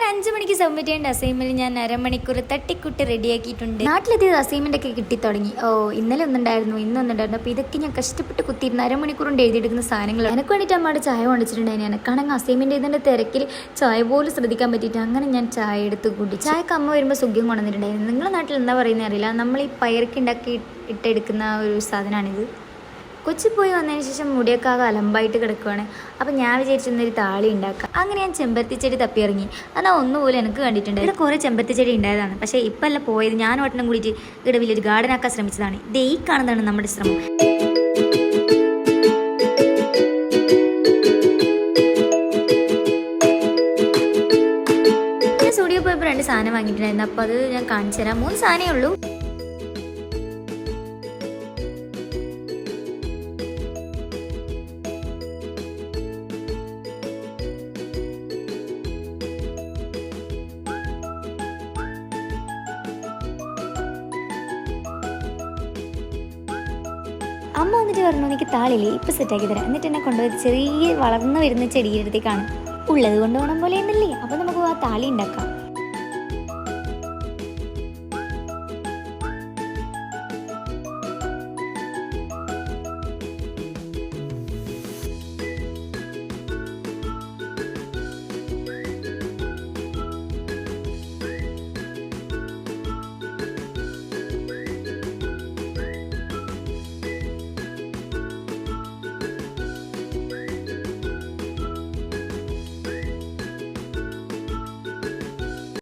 5 മണിക്ക് സബ്മിറ്റ് ചെയ്യേണ്ട അസൈൻമെന്റ് ഞാൻ അരമണിക്കൂർ തട്ടിക്കുട്ടി റെഡിയാക്കിയിട്ടുണ്ട്. നാട്ടിലെത്തിയത് അസൈൻമെന്റ് ഒക്കെ കിട്ടി തുടങ്ങി. ഇന്നലെ ഒന്നുണ്ടായിരുന്നു, ഇന്നൊന്നുണ്ടായിരുന്നു. അപ്പോൾ ഇതൊക്കെ ഞാൻ കഷ്ടപ്പെട്ട് കുത്തിയിരുന്ന അരമണിക്കൂർ കൊണ്ട് എഴുതിയെടുക്കുന്ന സാധനങ്ങൾ. എനിക്ക് വേണ്ടിയിട്ട് അമ്മയുടെ ചായ കൊണ്ടിട്ടുണ്ടായിരുന്നു. എനക്കാണെങ്കിൽ അസൈൻമെന്റ് ചെയ്തതിൻ്റെ തിരക്കിൽ ചായ പോലും ശ്രദ്ധിക്കാൻ പറ്റിയിട്ട് അങ്ങനെ ഞാൻ ചായ എടുത്ത് കൂട്ടി. ചായക്ക് അമ്മ വരുമ്പോൾ സുഖം കൊണ്ടുവന്നിട്ടുണ്ടായിരുന്നു. നിങ്ങളുടെ നാട്ടിൽ എന്താ പറയുന്നത് അറിയില്ല. നമ്മൾ ഈ പയർക്ക് ഉണ്ടാക്കി ഇട്ടെടുക്കുന്ന ഒരു സാധനമാണിത്. കൊച്ചി പോയി വന്നതിന് ശേഷം മുടിയൊക്കെ ആകെ അലമ്പായിട്ട് കിടക്കുവാണ്. അപ്പം ഞാൻ വിചാരിച്ചിരുന്നൊരു താളി ഉണ്ടാക്കാം. അങ്ങനെ ഞാൻ ചെമ്പരത്തി ചെടി തപ്പിയിറങ്ങി. എന്നാൽ ഒന്നുപോലെ എനിക്ക് കണ്ടിട്ടുണ്ട്. ഇവിടെ കുറേ ചെമ്പരത്തി ചെടി ഉണ്ടായതാണ്. പക്ഷേ ഇപ്പം അല്ല പോയത്. ഞാൻ ഒട്ടണം കൂടിയിട്ട് ഇവിടെ വലിയൊരു ഗാർഡൻ ആക്കാൻ ശ്രമിച്ചതാണ്. ഇത് ഈ കാണുന്നതാണ് നമ്മുടെ ശ്രമം. ഞാൻ സ്റ്റുഡിയോ പോയപ്പോൾ 2 സാധനം വാങ്ങിയിട്ടുണ്ടായിരുന്നു. അപ്പോൾ അത് ഞാൻ കാണിച്ചു തരാം. 3 സാധനമേ ഉള്ളൂ. അമ്മ വന്നിട്ട് പറഞ്ഞു, എനിക്ക് താളില്ലേ ഇപ്പം സെറ്റാക്കി തരാം. എന്നിട്ട് എന്നെ കൊണ്ടുപോയി ചെറിയ വളർന്നു വരുന്ന ചെടിയുടെ അടുത്തേക്കാണ്. ഉള്ളത് കൊണ്ടുപോകണം പോലെ എന്നല്ലേ. അപ്പോൾ നമുക്ക് ആ താളി ഉണ്ടാക്കാം.